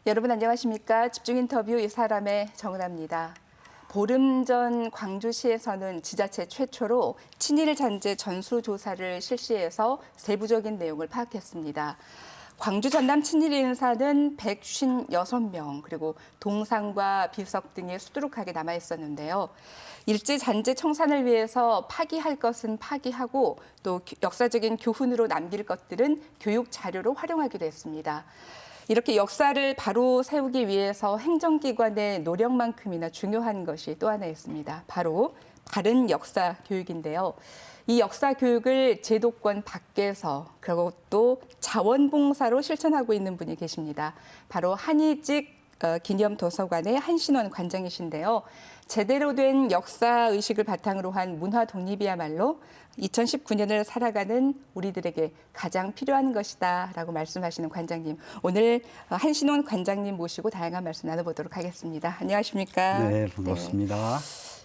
여러분 안녕하십니까? 집중 인터뷰 이 사람의 정은아입니다. 보름 전 광주시에서는 지자체 최초로 친일 잔재 전수조사를 실시해서 세부적인 내용을 파악했습니다. 광주 전남 친일 인사는 156명, 그리고 동상과 비석 등이 수두룩하게 남아 있었는데요. 일제 잔재 청산을 위해서 파기할 것은 파기하고 또 역사적인 교훈으로 남길 것들은 교육 자료로 활용하기도 했습니다. 이렇게 역사를 바로 세우기 위해서 행정기관의 노력만큼이나 중요한 것이 또 하나 있습니다. 바로 바른 역사 교육인데요. 이 역사 교육을 제도권 밖에서 그리고 또 자원봉사로 실천하고 있는 분이 계십니다. 바로 한의직 기념도서관의 한신원 관장이신데요. 제대로 된 역사의식을 바탕으로 한 문화 독립이야말로 2019년을 살아가는 우리들에게 가장 필요한 것이다라고 말씀하시는 관장님. 오늘 한신원 관장님 모시고 다양한 말씀 나눠보도록 하겠습니다. 안녕하십니까? 네, 반갑습니다.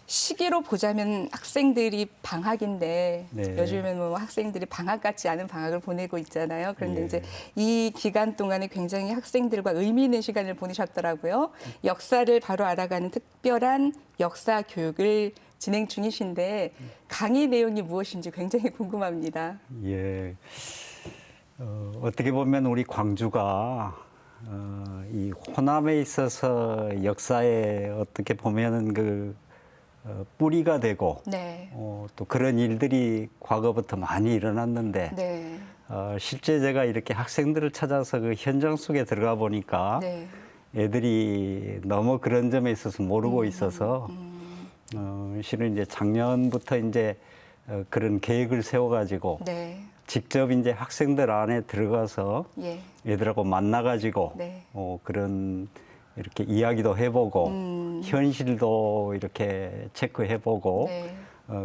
시기로 보자면 학생들이 방학인데 네. 요즘에는 뭐 학생들이 방학 같지 않은 방학을 보내고 있잖아요. 그런데 예. 이제 이 기간 동안에 굉장히 학생들과 의미 있는 시간을 보내셨더라고요. 역사를 바로 알아가는 특별한 역사 교육을 진행 중이신데 강의 내용이 무엇인지 굉장히 궁금합니다. 예, 어떻게 보면 우리 광주가 이 호남에 있어서 역사에 어떻게 보면은 뿌리가 되고 네. 또 그런 일들이 과거부터 많이 일어났는데 네. 실제 제가 이렇게 학생들을 찾아서 그 현장 속에 들어가 보니까 네. 애들이 너무 그런 점에 있어서 모르고 있어서 실은 이제 작년부터 이제 그런 계획을 세워가지고 네. 직접 이제 학생들 안에 들어가서 예. 애들하고 만나가지고 네. 그런 이렇게 이야기도 해보고 현실도 이렇게 체크해보고 네.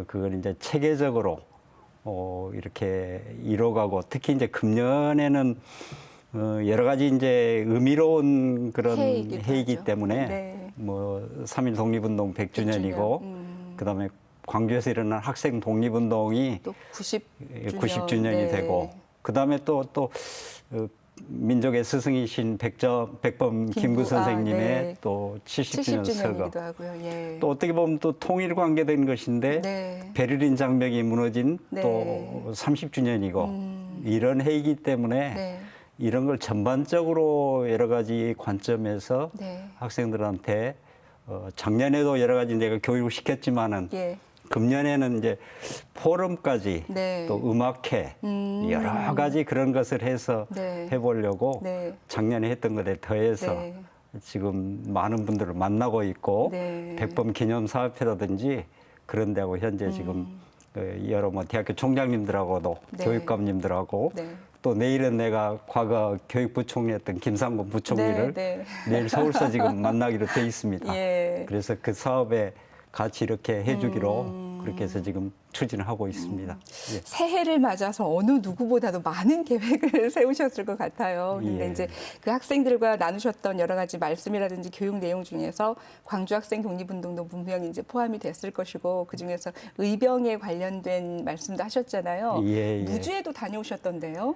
그걸 이제 체계적으로 이렇게 이뤄가고 특히 이제 금년에는 여러 가지 이제 의미로운 그런 해이기 하죠. 때문에 네. 뭐 3.1 독립운동 100주년이고 그다음에 광주에서 일어난 학생 독립운동이 또 90주년. 90주년이 네. 되고 그다음에 또 민족의 스승이신 백범 김구 선생님의 네. 또 70주년 서거. 70주년이기도 하고요. 예. 또 어떻게 보면 또 통일 관계된 것인데 네. 베를린 장벽이 무너진 네. 또 30주년이고 이런 해이기 때문에 네. 이런 걸 전반적으로 여러 가지 관점에서 네. 학생들한테 작년에도 여러 가지 내가 교육을 시켰지만은 예. 금년에는 이제 포럼까지 네. 또 음악회 여러 가지 그런 것을 해서 네. 해보려고 네. 작년에 했던 것에 더해서 네. 지금 많은 분들을 만나고 있고 네. 백범 기념사업회라든지 그런 데하고 현재 지금 여러 뭐 대학교 총장님들하고도 네. 교육감님들하고 네. 또 내일은 내가 과거 교육부총리였던 김상곤 부총리를 네. 내일 서울서 지금 만나기로 돼 있습니다. 예. 그래서 그 사업에 같이 이렇게 해주기로 그렇게 해서 지금 추진을 하고 있습니다. 예. 새해를 맞아서 어느 누구보다도 많은 계획을 세우셨을 것 같아요. 근데 예. 이제 그 학생들과 나누셨던 여러 가지 말씀이라든지 교육 내용 중에서 광주 학생 독립운동도 분명히 이제 포함이 됐을 것이고 그 중에서 의병에 관련된 말씀도 하셨잖아요. 예, 예. 무주에도 다녀오셨던데요.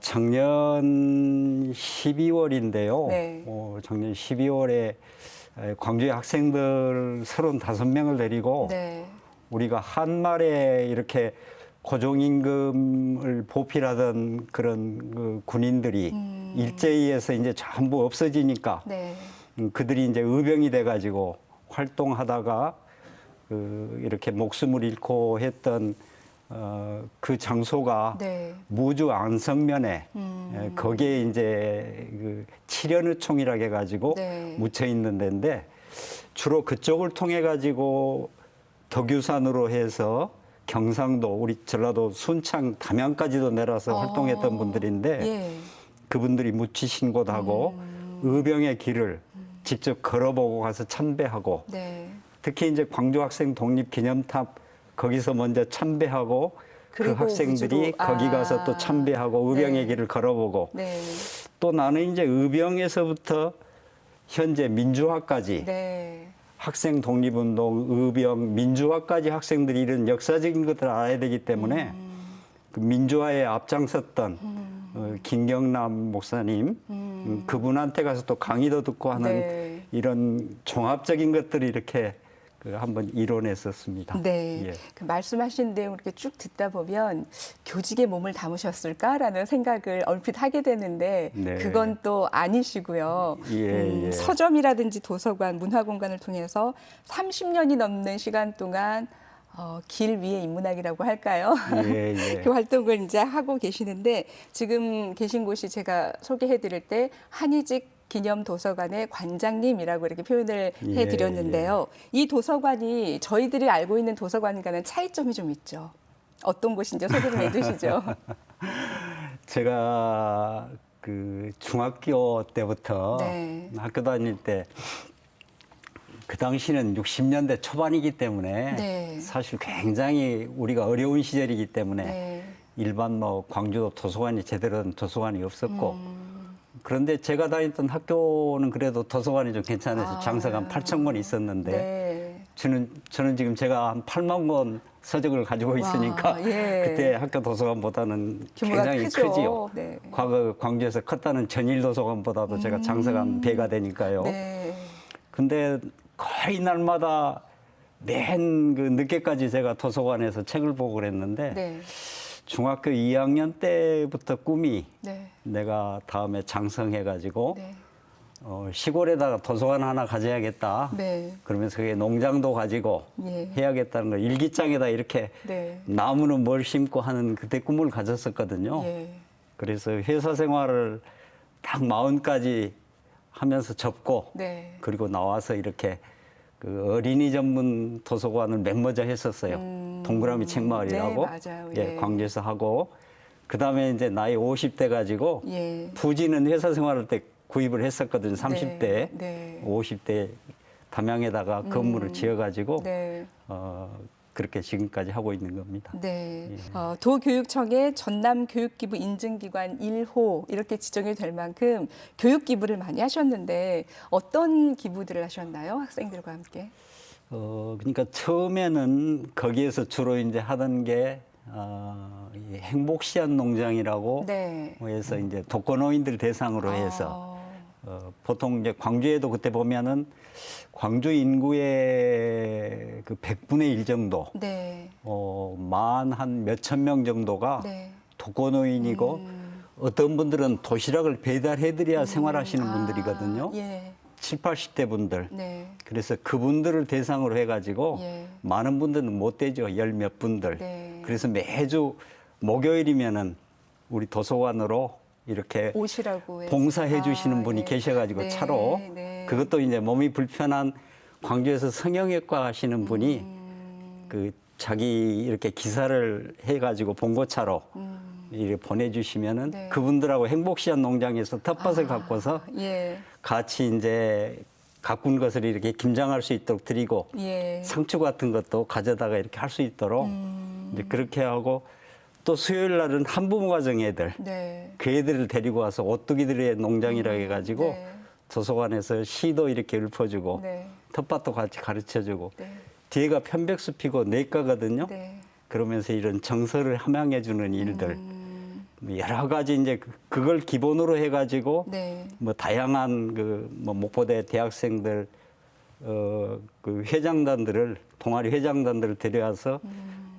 작년 12월인데요. 네. 작년 12월에 광주의 학생들 35명을 데리고 네. 우리가 한말에 이렇게 고종임금을 보필하던 그런 그 군인들이 일제히에서 이제 전부 없어지니까 네. 그들이 이제 의병이 돼가지고 활동하다가 이렇게 목숨을 잃고 했던 그 장소가 네. 무주 안성면에 거기에 이제 그 칠연의총이라고 해가지고 네. 묻혀 있는 데인데 주로 그쪽을 통해 가지고 덕유산으로 해서 경상도 우리 전라도 순창 담양까지도 내려서 활동했던 분들인데 예. 그분들이 묻히신 곳하고 의병의 길을 직접 걸어보고 가서 참배하고 네. 특히 이제 광주 학생 독립 기념탑 거기서 먼저 참배하고 그 그리고 학생들이 무주로, 거기 가서 또 참배하고 의병의 네. 길을 걸어보고 네. 또 나는 이제 의병에서부터 현재 민주화까지 네. 학생 독립운동, 의병, 민주화까지 학생들이 이런 역사적인 것들을 알아야 되기 때문에 그 민주화에 앞장섰던 김경남 목사님 그분한테 가서 또 강의도 듣고 하는 네. 이런 종합적인 것들이 이렇게 그 한번 이뤄냈었습니다. 네. 예. 그 말씀하신 내용 이렇게 쭉 듣다 보면 교직에 몸을 담으셨을까라는 생각을 얼핏 하게 되는데 네. 그건 또 아니시고요. 예. 서점이라든지 도서관, 문화공간을 통해서 30년이 넘는 시간 동안 길 위의 인문학이라고 할까요? 예. 그 활동을 이제 하고 계시는데 지금 계신 곳이 제가 소개해드릴 때 한의직 기념도서관의 관장님이라고 이렇게 표현을 해드렸는데요. 이 도서관이 저희들이 알고 있는 도서관과는 차이점이 좀 있죠. 어떤 곳인지 소개 좀 해주시죠. 제가 그 중학교 때부터 네. 학교 다닐 때 그 당시는 60년대 초반이기 때문에 네. 사실 굉장히 우리가 어려운 시절이기 때문에 네. 일반 뭐 광주도 도서관이 제대로 된 도서관이 없었고 그런데 제가 다녔던 학교는 그래도 도서관이 좀 괜찮아서 장사가 한 8천 권 있었는데 네. 저는 지금 제가 한 8만 권 서적을 가지고 있으니까 와, 예. 그때 학교 도서관보다는 규모가 굉장히 크죠. 크지요. 네. 과거 광주에서 컸다는 전일 도서관보다도 제가 장사가 한 배가 되니까요. 네. 근데 거의 날마다 맨 그 늦게까지 제가 도서관에서 책을 보고 그랬는데 네. 중학교 2학년 때부터 꿈이 네. 내가 다음에 장성해가지고 네. 시골에다가 도서관 하나 가져야겠다. 네. 그러면서 그게 농장도 가지고 예. 해야겠다는 걸 일기장에다 이렇게 네. 나무는 뭘 심고 하는 그때 꿈을 가졌었거든요. 예. 그래서 회사 생활을 딱 40까지 하면서 접고 네. 그리고 나와서 이렇게 그 어린이 전문 도서관을 멤버자 했었어요. 동그라미 책마을이라고. 네, 맞아요. 예, 예. 광주에서 하고 그다음에 이제 나이 50대 가지고 예. 부지는 회사 생활할 때 구입을 했었거든요. 30대, 네. 네. 50대 담양에다가 건물을 지어가지고 네. 그렇게 지금까지 하고 있는 겁니다. 네. 예. 도교육청의 전남교육기부 인증기관 1호 이렇게 지정이 될 만큼 교육기부를 많이 하셨는데 어떤 기부들을 하셨나요? 학생들과 함께? 그러니까 처음에는 거기에서 주로 이제 하던 게 이 행복시안 농장이라고 네. 해서 이제 독거노인들 대상으로 해서 보통 이제 광주에도 그때 보면은 광주 인구의 그 100분의 1 정도, 네. 만 한 몇천 명 정도가 네. 독거노인이고 어떤 분들은 도시락을 배달해드려야 생활하시는 분들이거든요. 예. 7, 80대 분들. 네. 그래서 그분들을 대상으로 해가지고 예. 많은 분들은 못 되죠. 열 몇 분들. 네. 그래서 매주 목요일이면은 우리 도서관으로 이렇게 오시라고 해서. 봉사해 주시는 분이 예. 계셔가지고 네, 차로 네. 그것도 이제 몸이 불편한 광주에서 성형외과 하시는 분이 그 자기 이렇게 기사를 해가지고 봉고차로 이렇게 보내주시면은 네. 그분들하고 행복시안 농장에서 텃밭을 갖고서 예. 같이 이제 가꾼 것을 이렇게 김장할 수 있도록 드리고 예. 상추 같은 것도 가져다가 이렇게 할 수 있도록 이제 그렇게 하고 또 수요일 날은 한부모 가정 애들 네. 그 애들을 데리고 와서 오뚜기들의 농장이라 해가지고 네. 도서관에서 시도 이렇게 읊어주고 네. 텃밭도 같이 가르쳐주고 네. 뒤에가 편백숲이고 내과거든요. 네. 그러면서 이런 정서를 함양해주는 일들 여러 가지 이제 그걸 기본으로 해가지고 네. 뭐 다양한 그 뭐 목포대 대학생들 그 회장단들을 동아리 회장단들을 데려와서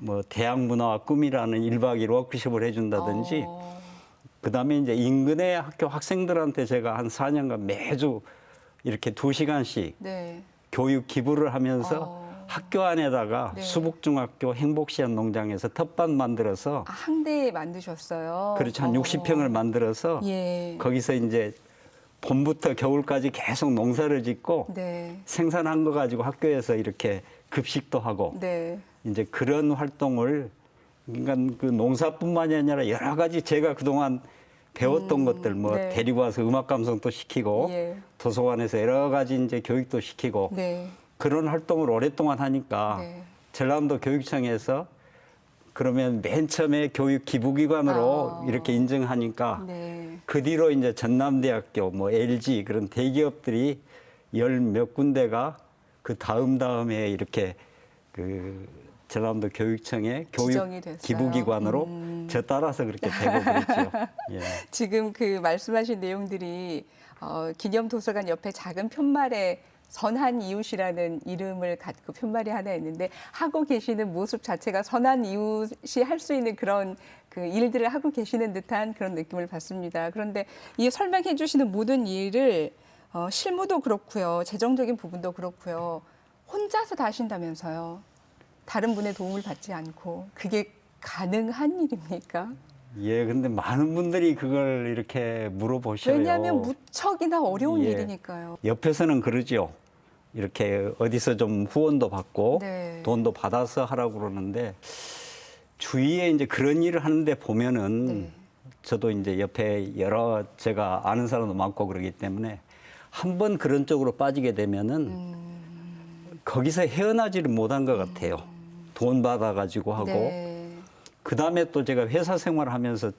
뭐 대학 문화와 꿈이라는 1박 2일 워크숍을 해준다든지 그다음에 이제 인근의 학교 학생들한테 제가 한 4년간 매주 이렇게 2시간씩 네. 교육 기부를 하면서 학교 안에다가 네. 수북중학교 행복시안 농장에서 텃밭 만들어서 항대 만드셨어요. 그렇죠. 한 60평을 만들어서 예. 거기서 이제 봄부터 겨울까지 계속 농사를 짓고 네. 생산한 거 가지고 학교에서 이렇게 급식도 하고 네. 이제 그런 활동을 그러니까 그 농사뿐만이 아니라 여러 가지 제가 그동안 배웠던 것들 뭐 네. 데리고 와서 음악 감상도 시키고 예. 도서관에서 여러 가지 이제 교육도 시키고 네. 그런 활동을 오랫동안 하니까 네. 전라남도 교육청에서 그러면 맨 처음에 교육 기부기관으로 이렇게 인증하니까 네. 그 뒤로 이제 전남대학교, 뭐 LG 그런 대기업들이 열 몇 군데가 그 다음에 이렇게 그 전라남도 교육청의 교육 지정이 됐어요. 기부기관으로 저 따라서 그렇게 되고 그랬죠. 예. 지금 그 말씀하신 내용들이 기념도서관 옆에 작은 편말에 선한 이웃이라는 이름을 갖고 편말이 하나 있는데 하고 계시는 모습 자체가 선한 이웃이 할 수 있는 그런 그 일들을 하고 계시는 듯한 그런 느낌을 받습니다. 그런데 이 설명해 주시는 모든 일을 실무도 그렇고요. 재정적인 부분도 그렇고요. 혼자서 다 하신다면서요. 다른 분의 도움을 받지 않고 그게 가능한 일입니까? 예, 근데 많은 분들이 그걸 이렇게 물어보셔요. 왜냐하면 무척이나 어려운 예. 일이니까요. 옆에서는 그러죠. 이렇게 어디서 좀 후원도 받고 네. 돈도 받아서 하라고 그러는데 주위에 이제 그런 일을 하는데 보면은 네. 저도 이제 옆에 여러 제가 아는 사람도 많고 그러기 때문에 한 번 그런 쪽으로 빠지게 되면은 거기서 헤어나지를 못한 것 같아요. 돈 받아가지고 하고 네. 그 다음에 또 제가 회사 생활하면서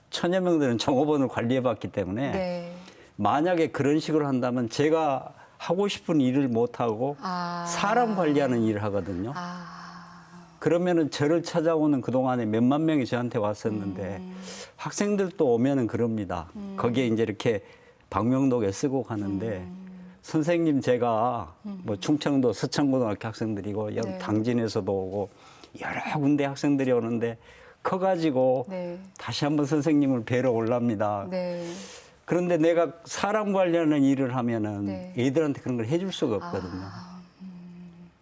천여 명들은 종업원을 관리해봤기 때문에 네. 만약에 그런 식으로 한다면 제가 하고 싶은 일을 못하고 아. 사람 관리하는 일을 하거든요. 아. 그러면은 저를 찾아오는 그동안에 몇만 명이 저한테 왔었는데 학생들도 오면은 그럽니다. 거기에 이제 이렇게 방명록에 쓰고 가는데 선생님 제가 뭐 충청도 서천고등학교 학생들이고 여기 네. 당진에서도 오고 여러 군데 학생들이 오는데 커가지고 네. 다시 한번 선생님을 뵈러 올랍니다. 네. 그런데 내가 사람 관리하는 일을 하면은 네. 애들한테 그런 걸 해줄 수가 없거든요.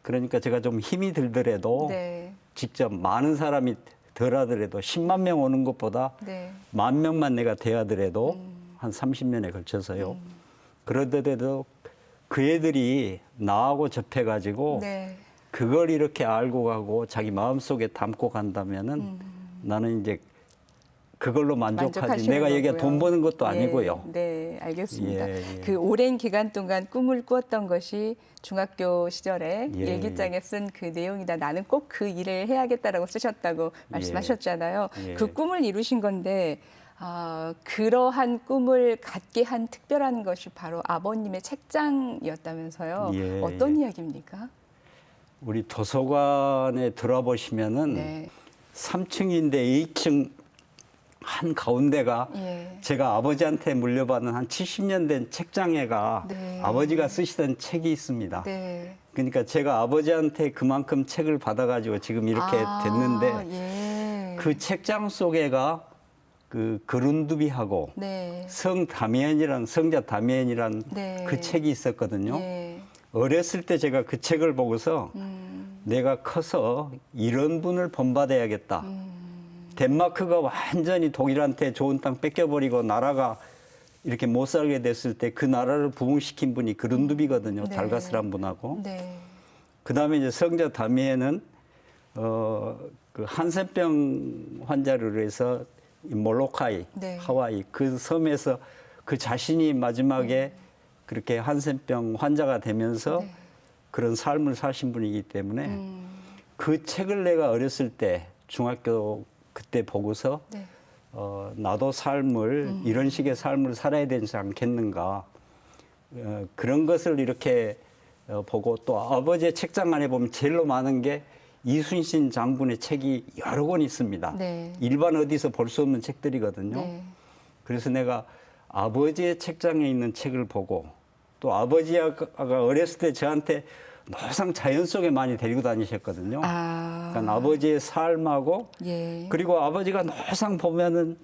그러니까 제가 좀 힘이 들더라도 네. 직접 많은 사람이 덜 하더라도 10만 명 오는 것보다 네. 10,000명만 내가 대하더라도 한 30년에 걸쳐서요. 그러더라도 그 애들이 나하고 접해가지고 네. 그걸 이렇게 알고 가고 자기 마음속에 담고 간다면은 나는 이제 그걸로 만족하지. 만족하시는 내가 여기가 거고요. 돈 버는 것도 예, 아니고요. 네, 알겠습니다. 예, 예. 그 오랜 기간 동안 꿈을 꾸었던 것이 중학교 시절에 예, 일기장에 쓴 그 내용이다. 나는 꼭 그 일을 해야겠다라고 쓰셨다고 말씀하셨잖아요. 예. 그 꿈을 이루신 건데 그러한 꿈을 갖게 한 특별한 것이 바로 아버님의 책장이었다면서요. 예, 어떤 이야기입니까? 우리 도서관에 들어보시면은 네. 3층인데 2층 한 가운데가 예. 제가 아버지한테 물려받은 한 70년 된 책장에가 네. 아버지가 쓰시던 책이 있습니다. 네. 그러니까 제가 아버지한테 그만큼 책을 받아가지고 지금 이렇게 됐는데 예. 그 책장 속에가 그 그룬두비하고 네. 성자 다미엔이란 네. 그 책이 있었거든요. 예. 어렸을 때 제가 그 책을 보고서 내가 커서 이런 분을 본받아야겠다. 덴마크가 완전히 독일한테 좋은 땅 뺏겨버리고 나라가 이렇게 못 살게 됐을 때 그 나라를 부흥시킨 분이 그룬두비거든요. 네. 달가스란 분하고. 네. 그다음에 이제 성자 다미에는 그 한센병 환자를 해서 이 몰로카이, 네. 하와이 그 섬에서 그 자신이 마지막에 그렇게 한센병 환자가 되면서 네. 그런 삶을 사신 분이기 때문에 그 책을 내가 어렸을 때 중학교 그때 보고서 네. 나도 삶을 이런 식의 삶을 살아야 되지 않겠는가 그런 것을 이렇게 보고 또 아버지의 책장 안에 보면 제일로 많은 게 이순신 장군의 책이 여러 권 있습니다. 네. 일반 어디서 볼 수 없는 책들이거든요. 네. 그래서 내가 아버지의 책장에 있는 책을 보고 또 아버지가 어렸을 때 저한테 항상 자연 속에 많이 데리고 다니셨거든요. 그러니까 아버지의 삶하고 예. 그리고 아버지가 항상 보면은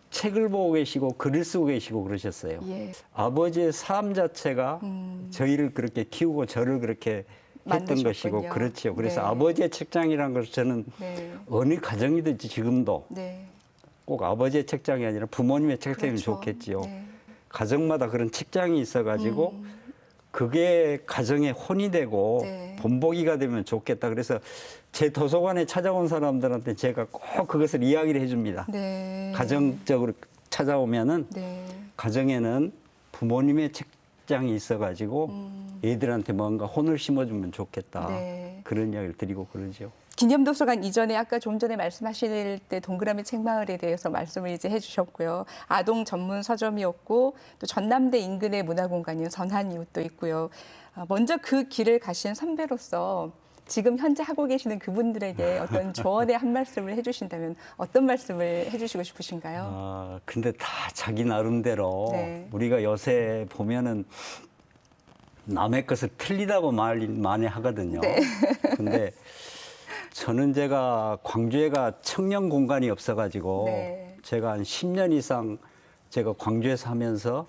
책을 보고 계시고 글을 쓰고 계시고 그러셨어요. 예. 아버지의 삶 자체가 저희를 그렇게 키우고 저를 그렇게 했던 만드셨군요. 것이고 그렇죠. 그래서 네. 아버지의 책장이라는 것을 저는 네. 어느 가정이든지 지금도 네. 꼭 아버지의 책장이 아니라 부모님의 책장이면 그렇죠. 좋겠지요. 네. 가정마다 그런 책장이 있어가지고 그게 가정의 혼이 되고 네. 본보기가 되면 좋겠다. 그래서 제 도서관에 찾아온 사람들한테 제가 꼭 그것을 이야기를 해줍니다. 네. 가정적으로 찾아오면은 네. 가정에는 부모님의 책장이 있어가지고 애들한테 뭔가 혼을 심어주면 좋겠다. 네. 그런 이야기를 드리고 그러죠. 기념도서관 이전에 아까 좀 전에 말씀하실 때 동그라미 책마을에 대해서 말씀을 이제 해주셨고요. 아동 전문 서점이었고 또 전남대 인근의 문화공간인 선한 이웃도 있고요. 먼저 그 길을 가신 선배로서 지금 현재 하고 계시는 그분들에게 어떤 조언의 한 말씀을 해주신다면 어떤 말씀을 해주시고 싶으신가요? 근데 다 자기 나름대로 네. 우리가 요새 보면은 남의 것을 틀리다고 말 많이 하거든요. 네. 근데 저는 제가 광주에가 청년 공간이 없어가지고 네. 제가 한 10년 이상 제가 광주에서 하면서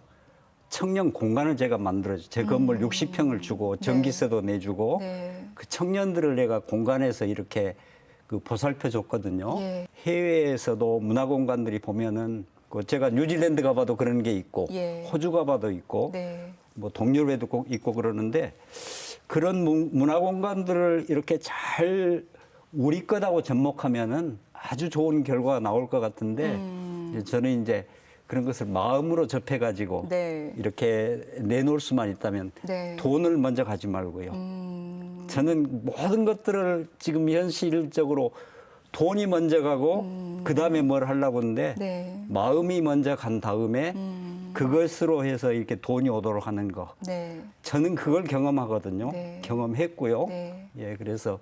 청년 공간을 제가 만들어줘. 제 건물 60평을 주고 전기세도 내주고 네. 그 청년들을 내가 공간에서 이렇게 그 보살펴 줬거든요. 예. 해외에서도 문화공간들이 보면은 그 제가 뉴질랜드 가봐도 그런 게 있고 예. 호주 가봐도 있고 네. 뭐 동유럽에도 꼭 있고 그러는데 그런 문화공간들을 이렇게 잘 우리 거다고 접목하면은 아주 좋은 결과가 나올 것 같은데 이제 저는 이제 그런 것을 마음으로 접해가지고 네. 이렇게 내놓을 수만 있다면 네. 돈을 먼저 가지 말고요. 저는 모든 것들을 지금 현실적으로 돈이 먼저 가고 그 다음에 뭘 하려고 하는데 네. 마음이 먼저 간 다음에 그것으로 해서 이렇게 돈이 오도록 하는 거. 네. 저는 그걸 경험하거든요. 네. 경험했고요. 네. 예, 그래서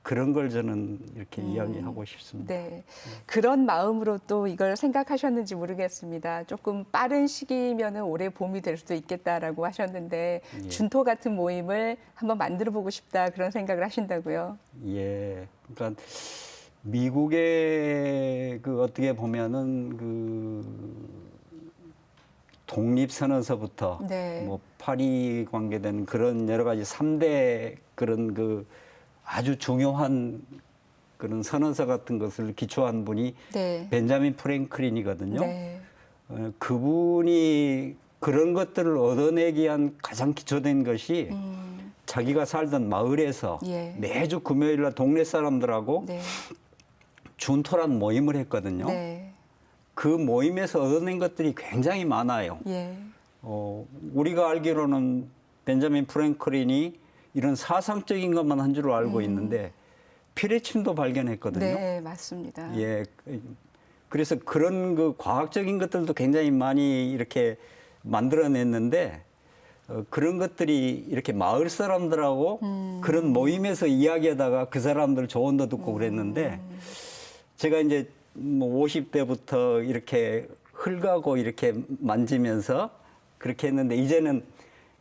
그런 걸 저는 이렇게 이야기하고 싶습니다. 네. 그런 마음으로 또 이걸 생각하셨는지 모르겠습니다. 조금 빠른 시기면은 올해 봄이 될 수도 있겠다라고 하셨는데 예. 준토 같은 모임을 한번 만들어 보고 싶다 그런 생각을 하신다고요. 예, 그러니까 미국의 그 어떻게 보면은 그 독립선언서부터 네. 뭐 파리 관계된 그런 여러 가지 3대 그런 그 아주 중요한 그런 선언서 같은 것을 기초한 분이 네. 벤자민 프랭클린이거든요. 네. 그분이 그런 것들을 얻어내기 위한 가장 기초된 것이 자기가 살던 마을에서 예. 매주 금요일 날 동네 사람들하고 네. 준토란 모임을 했거든요. 네. 그 모임에서 얻어낸 것들이 굉장히 많아요. 예. 우리가 알기로는 벤자민 프랭클린이 이런 사상적인 것만 한 줄 알고 있는데 피레침도 발견했거든요. 네, 맞습니다. 예. 그래서 그런 그 과학적인 것들도 굉장히 많이 이렇게 만들어냈는데 그런 것들이 이렇게 마을 사람들하고 그런 모임에서 이야기하다가 그 사람들 조언도 듣고 그랬는데 제가 이제 뭐 50대부터 이렇게 흘가고 이렇게 만지면서 그렇게 했는데 이제는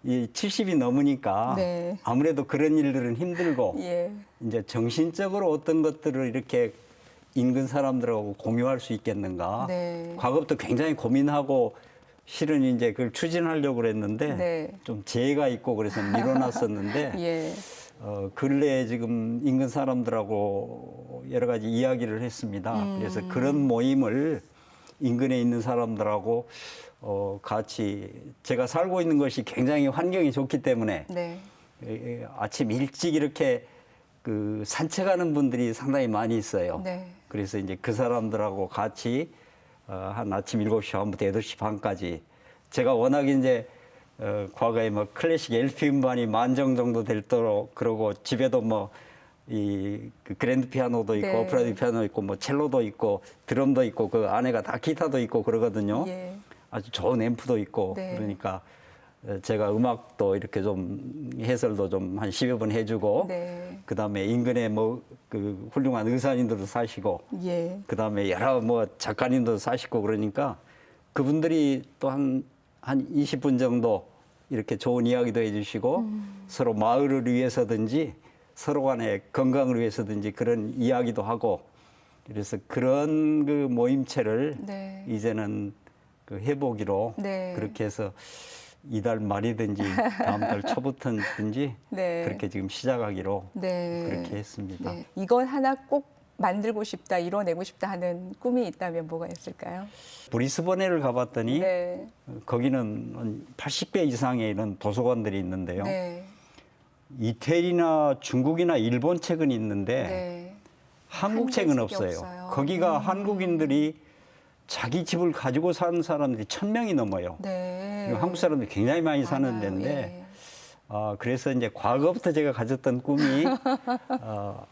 이 70이 넘으니까 네. 아무래도 그런 일들은 힘들고 예. 이제 정신적으로 어떤 것들을 이렇게 인근 사람들하고 공유할 수 있겠는가. 네. 과거부터 굉장히 고민하고 실은 이제 그걸 추진하려고 그랬는데 네. 좀 재해가 있고 그래서 미뤄놨었는데 예. 근래에 지금 인근 사람들하고 여러 가지 이야기를 했습니다. 그래서 그런 모임을 인근에 있는 사람들하고 같이 제가 살고 있는 것이 굉장히 환경이 좋기 때문에 네. 아침 일찍 이렇게 그 산책하는 분들이 상당히 많이 있어요. 네. 그래서 이제 그 사람들하고 같이 한 아침 7시 반부터 8시 반까지 제가 워낙 이제 과거에 뭐 클래식 LP 음반이 10,000정 정도 될 도록 그러고 집에도 뭐 그 그랜드 피아노도 있고 네. 오프라디 피아노 있고 뭐 첼로도 있고 드럼도 있고 그 안에가 다 기타도 있고 그러거든요. 예. 아주 좋은 앰프도 있고 네. 그러니까 제가 음악도 이렇게 좀 해설도 좀 한 10여 번 해주고 네. 그다음에 인근에 뭐 그 훌륭한 의사님들도 사시고 예. 그다음에 여러 뭐 작가님도 사시고 그러니까 그분들이 또 한 20분 정도 이렇게 좋은 이야기도 해주시고 서로 마을을 위해서든지 서로 간의 건강을 위해서든지 그런 이야기도 하고 그래서 그런 그 모임체를 네. 이제는 그 해보기로 네. 그렇게 해서 이달 말이든지 다음 달 초부터든지 네. 그렇게 지금 시작하기로 네. 그렇게 했습니다. 네. 이건 하나 꼭 만들고 싶다, 이뤄내고 싶다 하는 꿈이 있다면 뭐가 있을까요? 브리스번에를 가봤더니 네. 거기는 한 80개 이상의 이런 도서관들이 있는데요. 네. 이태리나 중국이나 일본 책은 있는데 네. 한국 책은 한국 책이 없어요. 없어요. 거기가 한국인들이 자기 집을 가지고 사는 사람들이 1,000명이 넘어요. 네. 그리고 한국 사람들이 굉장히 많이 사는 많아요. 데인데 예. 그래서 이제 과거부터 제가 가졌던 꿈이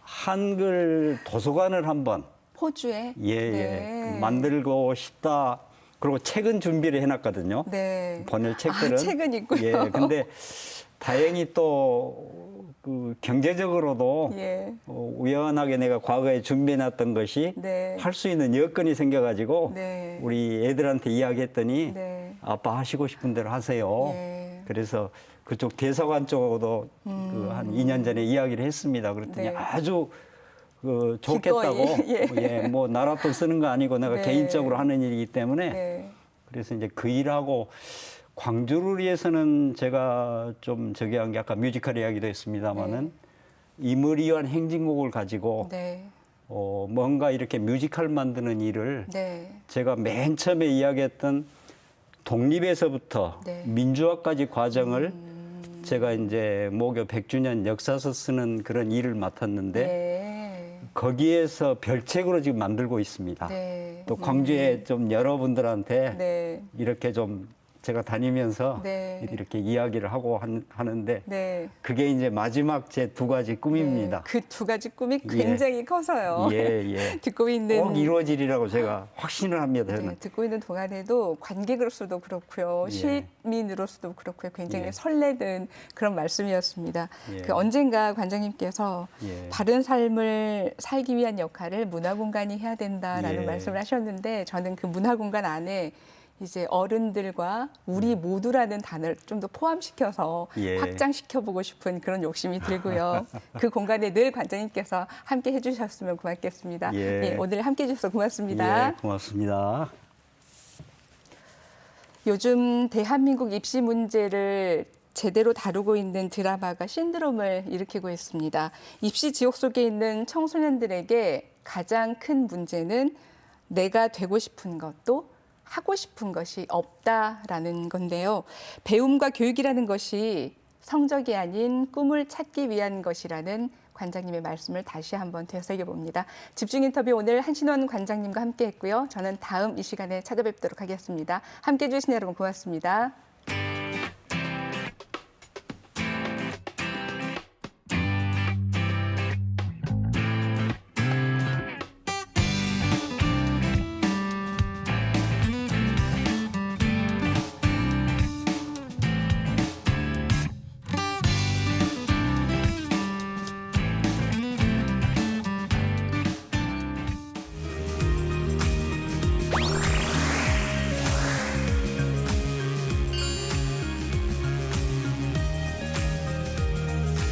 한글 도서관을 한번 호주에 예, 만들고 싶다. 그리고 책은 준비를 해놨거든요. 네. 번역 책들은. 책은 있고요. 예, 근데 다행히 또 그 경제적으로도 예. 우연하게 내가 과거에 준비해놨던 것이 네. 할 수 있는 여건이 생겨가지고 네. 우리 애들한테 이야기했더니 네. 아빠 하시고 싶은 대로 하세요. 예. 그래서 그쪽 대사관 쪽으로도 그한 2년 전에 이야기를 했습니다. 그랬더니 네. 아주 좋겠다고. 기꺼이, 예, 뭐 나라돈 쓰는 거 아니고 내가 네. 개인적으로 하는 일이기 때문에 네. 그래서 이제 그 일하고 광주를 위해서는 제가 좀 저기 한 게 아까 뮤지컬 이야기도 했습니다마는 임을 위한 행진곡을 가지고 네. 뭔가 이렇게 뮤지컬 만드는 일을 네. 제가 맨 처음에 이야기했던 독립에서부터 네. 민주화까지 과정을 제가 이제 모교 100주년 역사서 쓰는 그런 일을 맡았는데 네. 거기에서 별책으로 지금 만들고 있습니다. 네. 또 광주에 좀 여러분들한테 네. 이렇게 좀 제가 다니면서 네. 이렇게 이야기를 하고 하는데 네. 그게 이제 마지막 제 두 가지 꿈입니다. 그 두 가지 꿈이 굉장히 커서요. 예, 예. 듣고 있는 꼭 이루어지리라고 제가 확신을 합니다. 저는. 네, 듣고 있는 동안에도 관객으로서도 그렇고요, 예. 시민으로서도 그렇고요, 굉장히 예. 설레는 그런 말씀이었습니다. 예. 그 언젠가 관장님께서 예. 바른 삶을 살기 위한 역할을 문화공간이 해야 된다라는 예. 말씀을 하셨는데 저는 그 문화공간 안에 이제 어른들과 우리 모두라는 단어를 좀 더 포함시켜서 예. 확장시켜보고 싶은 그런 욕심이 들고요. 그 공간에 늘 관장님께서 함께 해주셨으면 고맙겠습니다. 예. 예, 오늘 함께 해주셔서 고맙습니다. 예, 고맙습니다. 요즘 대한민국 입시 문제를 제대로 다루고 있는 드라마가 신드롬을 일으키고 있습니다. 입시 지옥 속에 있는 청소년들에게 가장 큰 문제는 내가 되고 싶은 것도 하고 싶은 것이 없다라는 건데요. 배움과 교육이라는 것이 성적이 아닌 꿈을 찾기 위한 것이라는 관장님의 말씀을 다시 한번 되새겨 봅니다. 집중 인터뷰 오늘 한신원 관장님과 함께 했고요. 저는 다음 이 시간에 찾아뵙도록 하겠습니다. 함께 해주신 여러분 고맙습니다.